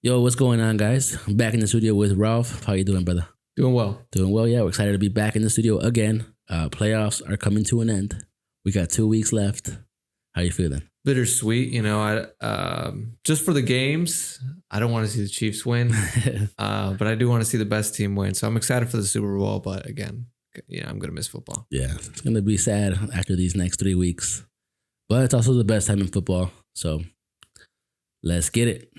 Yo, what's going on, guys? I'm back in the studio with Ralph. How you doing, brother? Doing well. Doing well, yeah. We're excited to be back in the studio again. Playoffs are coming to an end. We got 2 weeks left. How you feeling? Bittersweet, just for the games, I don't want to see the Chiefs win, but I do want to see the best team win. So I'm excited for the Super Bowl, but again, I'm going to miss football. Yeah, it's going to be sad after these next 3 weeks, but it's also the best time in football. So let's get it.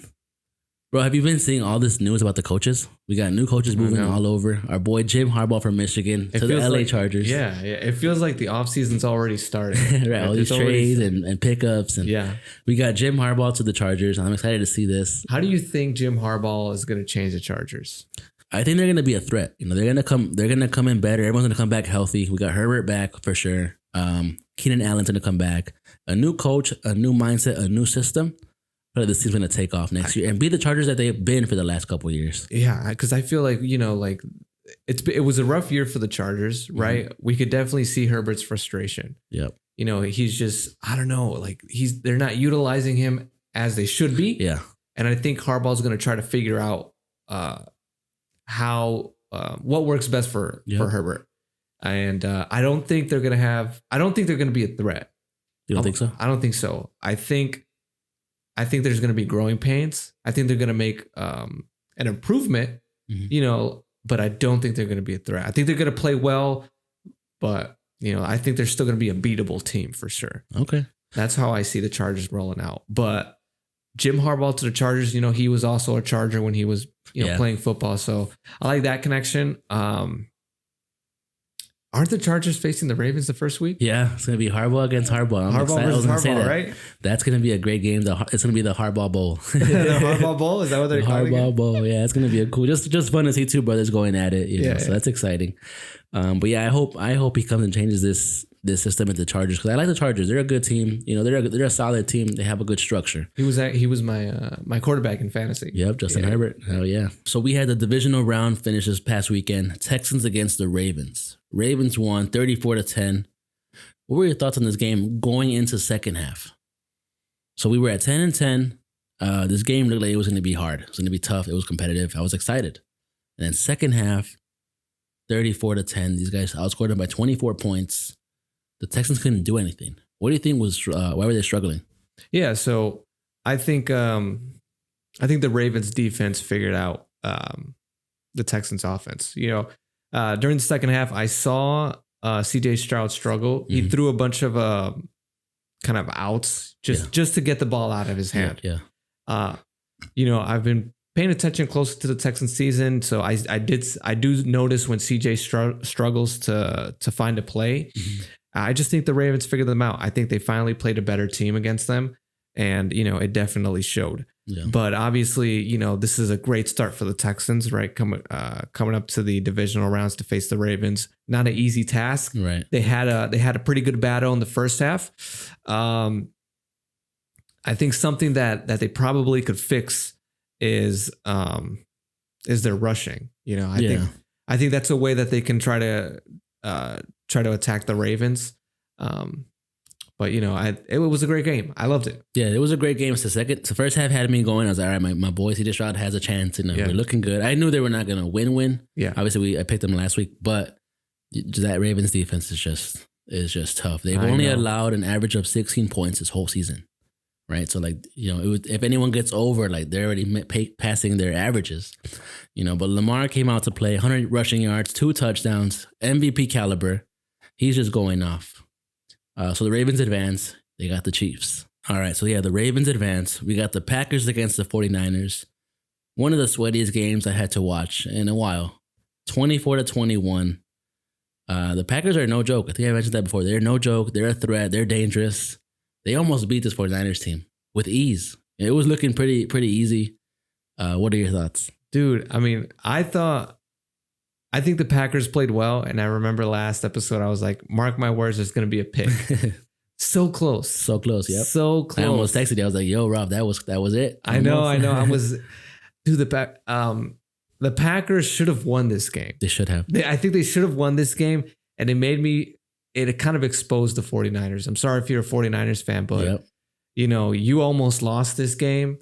Bro, have you been seeing all this news about the coaches? We got new coaches moving all over. Our boy Jim Harbaugh from Michigan to the LA Chargers. Yeah. It feels like the offseason's already started. Right, all these trades and pickups. And we got Jim Harbaugh to the Chargers. I'm excited to see this. How do you think Jim Harbaugh is going to change the Chargers? I think they're going to be a threat. They're going to come in better. Everyone's going to come back healthy. We got Herbert back for sure. Keenan Allen's going to come back. A new coach, a new mindset, a new system. But this team's going to take off next year and be the Chargers that they've been for the last couple of years. Yeah, because I feel like, it was a rough year for the Chargers, right? Mm-hmm. We could definitely see Herbert's frustration. Yep. He's just, I don't know, they're not utilizing him as they should be. Yeah. And I think Harbaugh's going to try to figure out what works best for Herbert. And I don't think they're going to be a threat. You don't think so? I don't think so. I think there's going to be growing pains. I think they're going to make an improvement, but I don't think they're going to be a threat. I think they're going to play well, but, I think they're still going to be a beatable team for sure. Okay. That's how I see the Chargers rolling out. But Jim Harbaugh to the Chargers, he was also a Charger when he was, playing football. So I like that connection. Aren't the Chargers facing the Ravens the first week? Yeah, it's going to be Harbaugh against Harbaugh. Harbaugh versus Harbaugh, right? That's going to be a great game. It's going to be the Harbaugh Bowl. The Harbaugh Bowl? Is that what they're calling it? Harbaugh Bowl, yeah. It's going to be cool. Just fun to see two brothers going at it. So that's exciting. But yeah, I hope he comes and changes this system at the Chargers because I like the Chargers. They're a good team. They're a solid team. They have a good structure. He was my quarterback in fantasy. Yep, Justin Herbert. Hell yeah. So we had the divisional round finish this past weekend. Texans against the Ravens. Ravens won 34-10. What were your thoughts on this game going into second half? So we were at 10-10. This game looked like it was going to be hard. It was going to be tough. It was competitive. I was excited. And then second half, 34-10. These guys outscored them by 24 points. The Texans couldn't do anything. What do you think was why were they struggling? Yeah, so I think the Ravens defense figured out the Texans offense. During the second half, I saw CJ Stroud struggle. He threw a bunch of kind of outs just to get the ball out of his hand. Yeah. I've been paying attention closer to the Texans season, so I do notice when CJ struggles to find a play. Mm-hmm. I just think the Ravens figured them out. I think they finally played a better team against them, and it definitely showed. Yeah. But obviously, this is a great start for the Texans, right? Coming up to the divisional rounds to face the Ravens, not an easy task. Right. They had a pretty good battle in the first half. I think something that they probably could fix is their rushing. I think that's a way that they can try to attack the Ravens. But it was a great game. I loved it. Yeah, it was a great game. The first half had me going. I was like, all right, my boy CJ Stroud has a chance. We're looking good. I knew they were not going to win. Yeah. Obviously, I picked them last week, but that Ravens defense is just tough. They've only allowed an average of 16 points this whole season, right? So if anyone gets over, they're already passing their averages, But Lamar came out to play 100 rushing yards, 2 touchdowns, MVP caliber. He's just going off. So the Ravens advance. They got the Chiefs. All right. So the Ravens advance. We got the Packers against the 49ers. One of the sweatiest games I had to watch in a while. 24-21. The Packers are no joke. I think I mentioned that before. They're no joke. They're a threat. They're dangerous. They almost beat this 49ers team with ease. It was looking pretty easy. What are your thoughts? Dude, I think the Packers played well, and I remember last episode I was like, mark my words, there's going to be a pick. So close. So close, yep. So close. I almost texted you. I was like, yo, Rob, that was it. I know. Dude, the Packers should have won this game. They should have. I think they should have won this game, and it kind of exposed the 49ers. I'm sorry if you're a 49ers fan, but, you almost lost this game.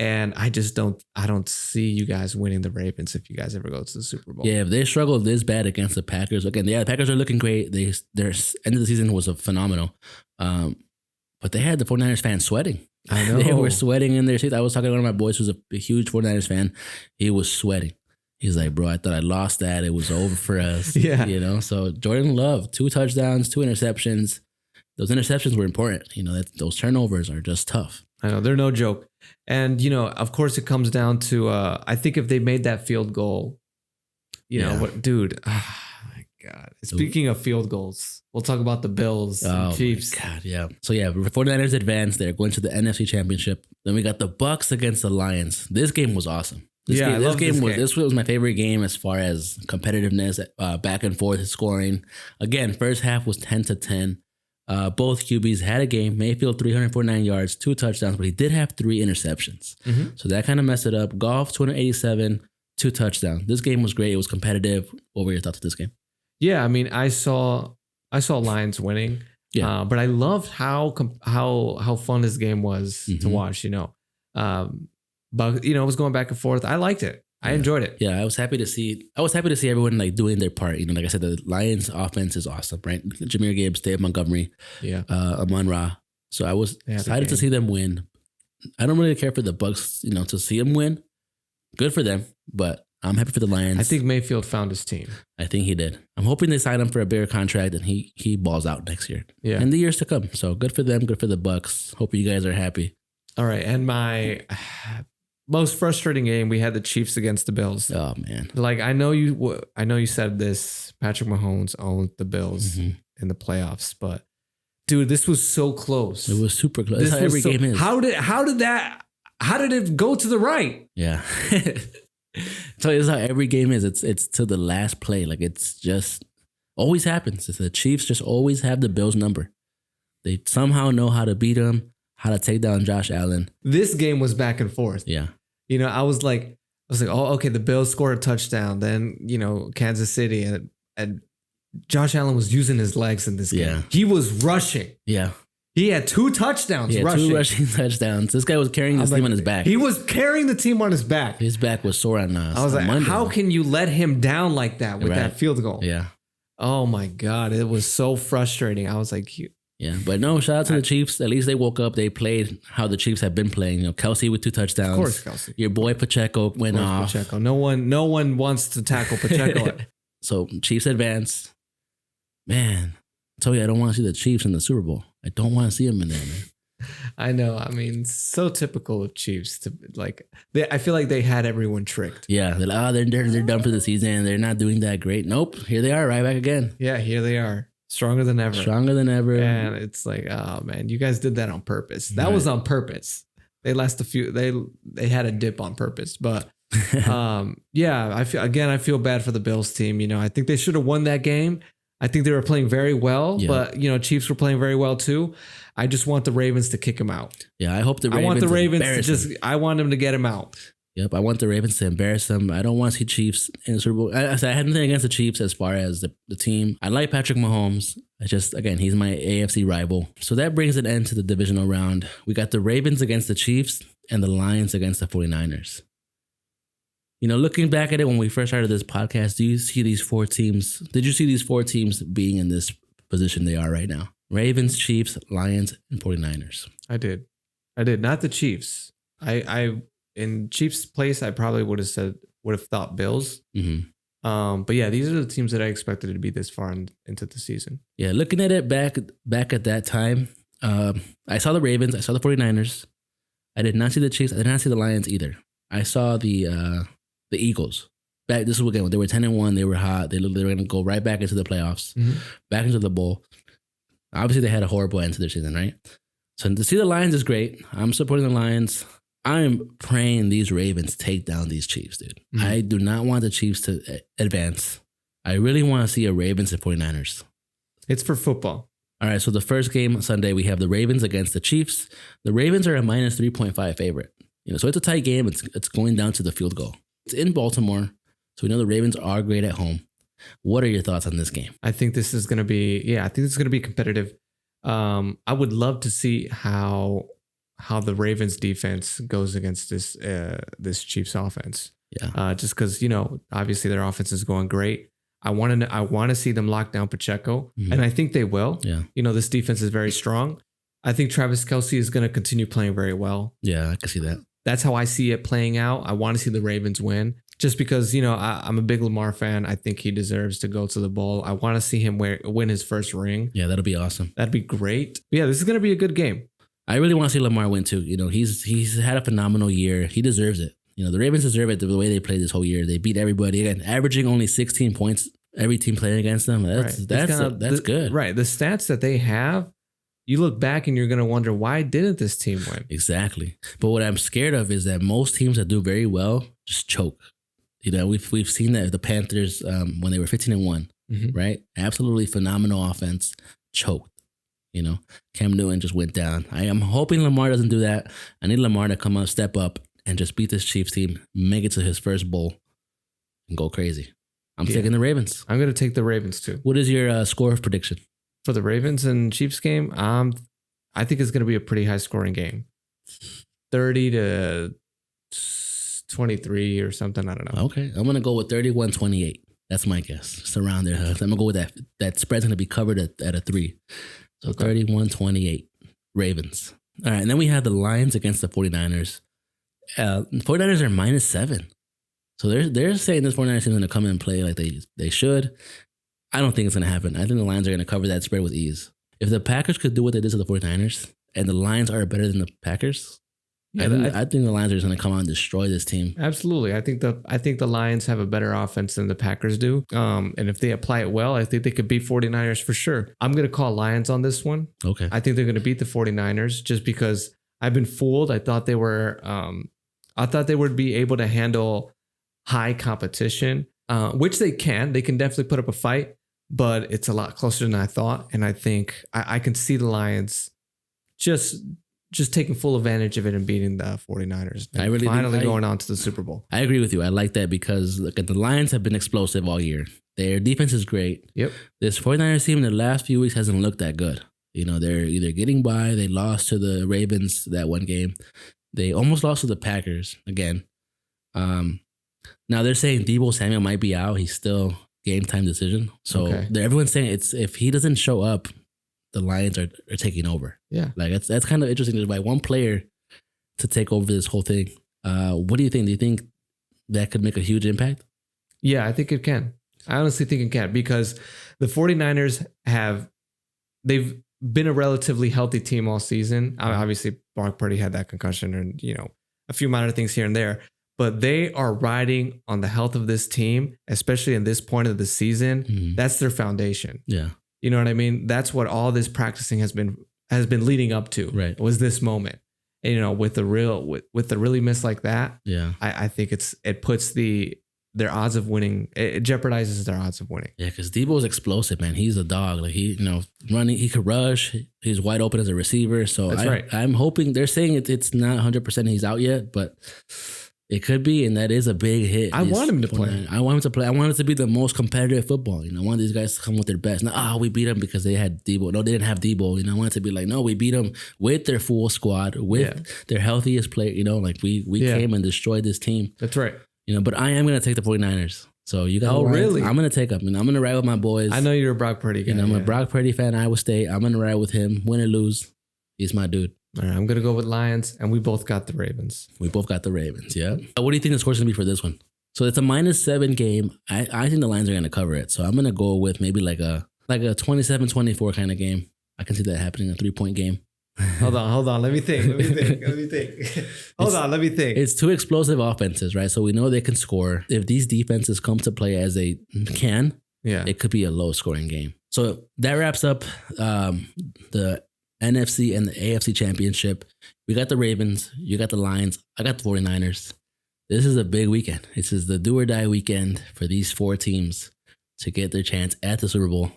And I don't see you guys winning the Ravens if you guys ever go to the Super Bowl. Yeah, if they struggled this bad against the Packers, again, the Packers are looking great. Their end of the season was phenomenal. But they had the 49ers fans sweating. I know. They were sweating in their seats. I was talking to one of my boys who's a huge 49ers fan. He was sweating. He's like, bro, I thought I lost that. It was over for us. Yeah. You know, so Jordan Love, 2 touchdowns, 2 interceptions. Those interceptions were important. You know, those turnovers are just tough. I know, they're no joke. And, you know, of course it comes down to, I think if they made that field goal, you know, what, dude, oh my God. Speaking of field goals, we'll talk about the Bills and Chiefs. My God, yeah. So, yeah, 49ers advanced. They're going to the NFC Championship. Then we got the Bucs against the Lions. This game was awesome. This was my favorite game as far as competitiveness, back and forth scoring. Again, first half was 10-10. Both QBs had a game. Mayfield 349 yards, 2 touchdowns, but he did have 3 interceptions. Mm-hmm. So that kind of messed it up. Goff 287, 2 touchdowns. This game was great. It was competitive. What were your thoughts of this game? Yeah, I mean, I saw Lions winning. Yeah, but I loved how fun this game was to watch. You know, but you know, it was going back and forth. I liked it. I enjoyed it. Yeah, I was happy to see everyone like doing their part. You know, like I said, the Lions offense is awesome, right? Jahmyr Gibbs, Dave Montgomery, Amon-Ra. So I was excited to see them win. I don't really care for the Bucs, you know, to see them win. Good for them, but I'm happy for the Lions. I think Mayfield found his team. I think he did. I'm hoping they sign him for a bigger contract and he balls out next year. Yeah, in the years to come. So good for them. Good for the Bucs. Hope you guys are happy. All right, and my most frustrating game, we had the Chiefs against the Bills. Oh man! Like I know you said this. Patrick Mahomes owned the Bills in the playoffs, but dude, this was so close. It was super close. That's how every game is. How did it go to the right? Yeah. So it's how every game is. It's to the last play. Like it's just always happens. It's the Chiefs just always have the Bills number. They somehow know how to beat them, how to take down Josh Allen. This game was back and forth. Yeah. You know, I was like, oh, okay, the Bills scored a touchdown. Then, you know, Kansas City and Josh Allen was using his legs in this game. Yeah. He was rushing. Yeah. He had 2 touchdowns rushing. 2 rushing touchdowns. This guy was carrying his team on his back. He was carrying the team on his back. His back was sore on us. I was like, Monday. How can you let him down like that with that field goal? Yeah. Oh my God. It was so frustrating. I was like, yeah, but no, shout out to the Chiefs. At least they woke up. They played how the Chiefs have been playing. You know, Kelsey with 2 touchdowns. Of course, Kelsey. Your boy Pacheco went off. Pacheco. No one wants to tackle Pacheco. So Chiefs advance. Man, I told you I don't want to see the Chiefs in the Super Bowl. I don't want to see them in there, man. I know. I mean, so typical of Chiefs to like. I feel like they had everyone tricked. Yeah, they're like, they're done for the season. They're not doing that great. Nope, here they are, right back again. Yeah, here they are. Stronger than ever. Stronger than ever. And it's like, oh man, you guys did that on purpose. That was on purpose. They they had a dip on purpose. But yeah, I feel bad for the Bills team. You know, I think they should have won that game. I think they were playing very well, but you know, Chiefs were playing very well too. I just want the Ravens to kick him out. Yeah, I hope the Ravens. I want the Ravens to I want them to get him out. Yep, I want the Ravens to embarrass them. I don't want to see Chiefs in the Super Bowl. I had nothing against the Chiefs as far as the team. I like Patrick Mahomes. Again, he's my AFC rival. So that brings an end to the divisional round. We got the Ravens against the Chiefs and the Lions against the 49ers. You know, looking back at it when we first started this podcast, do you see these 4 teams? Did you see these 4 teams being in this position they are right now? Ravens, Chiefs, Lions, and 49ers. I did. Not the Chiefs. In Chiefs' place, I probably would have thought Bills. Mm-hmm. But yeah, these are the teams that I expected to be this far into the season. Yeah, looking at it back at that time, I saw the Ravens, I saw the 49ers. I did not see the Chiefs. I did not see the Lions either. I saw the Eagles. This is again, they were 10-1. They were hot. They were going to go right back into the playoffs, back into the bowl. Obviously, they had a horrible end to their season, right? So to see the Lions is great. I'm supporting the Lions. I'm praying these Ravens take down these Chiefs, dude. Mm-hmm. I do not want the Chiefs to advance. I really want to see a Ravens and 49ers. It's for football. All right, so the first game Sunday, we have the Ravens against the Chiefs. The Ravens are a minus 3.5 favorite. You know, so it's a tight game. It's going down to the field goal. It's in Baltimore, so we know the Ravens are great at home. What are your thoughts on this game? I think this is going to be competitive. I would love to see how how the Ravens defense goes against this Chiefs offense. Yeah. Just because, obviously their offense is going great. I want to see them lock down Pacheco, and I think they will. Yeah. This defense is very strong. I think Travis Kelce is going to continue playing very well. Yeah, I can see that. That's how I see it playing out. I want to see the Ravens win just because, I'm a big Lamar fan. I think he deserves to go to the bowl. I want to see him win his first ring. Yeah, that'll be awesome. That'd be great. But yeah, this is going to be a good game. I really want to see Lamar win too. He's had a phenomenal year. He deserves it. The Ravens deserve it the way they played this whole year. They beat everybody. Again, averaging only 16 points every team playing against them. That's good. Right. The stats that they have, you look back and you're going to wonder, why didn't this team win? Exactly. But what I'm scared of is that most teams that do very well just choke. We've seen that the Panthers when they were 15-1, right? Absolutely phenomenal offense, choked. Cam Newton just went down. I am hoping Lamar doesn't do that. I need Lamar to come up, step up, and just beat this Chiefs team, make it to his first bowl, and go crazy. I'm taking the Ravens. I'm going to take the Ravens too. What is your score prediction? For the Ravens and Chiefs game, I think it's going to be a pretty high scoring game. 30-23 or something. I don't know. Okay. I'm going to go with 31-28. That's my guess. It's around there. I'm going to go with that. That spread's going to be covered at a 3. So okay. 31-28 Ravens. All right. And then we have the Lions against the 49ers. 49ers are -7. So they're saying this 49ers team is going to come in and play like they should. I don't think it's going to happen. I think the Lions are going to cover that spread with ease. If the Packers could do what they did to the 49ers and the Lions are better than the Packers, I think the Lions are just going to come out and destroy this team. Absolutely. I think the Lions have a better offense than the Packers do. And if they apply it well, I think they could beat 49ers for sure. I'm going to call Lions on this one. Okay. I think they're going to beat the 49ers just because I've been fooled. I thought they would be able to handle high competition, which they can. They can definitely put up a fight, but it's a lot closer than I thought. And I think I can see the Lions just taking full advantage of it and beating the 49ers. Going on to the Super Bowl. I agree with you. I like that because the Lions have been explosive all year. Their defense is great. Yep. This 49ers team in the last few weeks hasn't looked that good. They're either getting by. They lost to the Ravens that one game. They almost lost to the Packers again. Now they're saying Deebo Samuel might be out. He's still game time decision. So everyone's saying if he doesn't show up, the Lions are taking over. Yeah. Like that's kind of interesting. There's like one player to take over this whole thing. What do you think? Do you think that could make a huge impact? Yeah, I think it can. I honestly think it can because the 49ers they've been a relatively healthy team all season. Obviously, Brock Purdy had that concussion and, a few minor things here and there. But they are riding on the health of this team, especially in this point of the season. Mm-hmm. That's their foundation. Yeah. You know what I mean? That's what all this practicing has been leading up to. Right. Was this moment. And, with the really miss like that. Yeah. I think it puts their odds of winning. It jeopardizes their odds of winning. Yeah, because Deebo's explosive, man. He's a dog. Like running. He could rush. He's wide open as a receiver. So that's right. I'm hoping they're saying it's not 100% he's out yet, but it could be, and that is a big hit. I want him to play. I want him to play. I want it to be the most competitive football. I want these guys to come with their best. We beat them because they had Deebo. No, they didn't have Deebo. I want it to be like, no, we beat them with their full squad, with their healthiest player. We came and destroyed this team. That's right. But I am going to take the 49ers. So you got really? I'm going to take them. I'm going to ride with my boys. I know you're a Brock Purdy guy. I'm a Brock Purdy fan, Iowa State. I'm going to ride with him. Win or lose, he's my dude. All right, I'm going to go with Lions, and we both got the Ravens. We both got the Ravens, yeah. What do you think the score's going to be for this one? So it's a -7 game. I think the Lions are going to cover it. So I'm going to go with maybe like a 27-24 kind of game. I can see that happening, a 3-point game. Hold on. Let me think. Hold on. Let me think. It's two explosive offenses, right? So we know they can score. If these defenses come to play as they can, it could be a low-scoring game. So that wraps up the NFC and the AFC Championship. We got the Ravens. You got the Lions. I got the 49ers. This is a big weekend. This is the do-or-die weekend for these 4 teams to get their chance at the Super Bowl.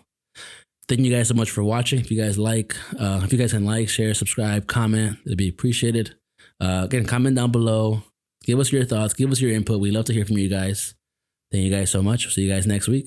Thank you guys so much for watching. If you guys can like, share, subscribe, comment, it'd be appreciated. Again, comment down below. Give us your thoughts. Give us your input. We love to hear from you guys. Thank you guys so much. We'll see you guys next week.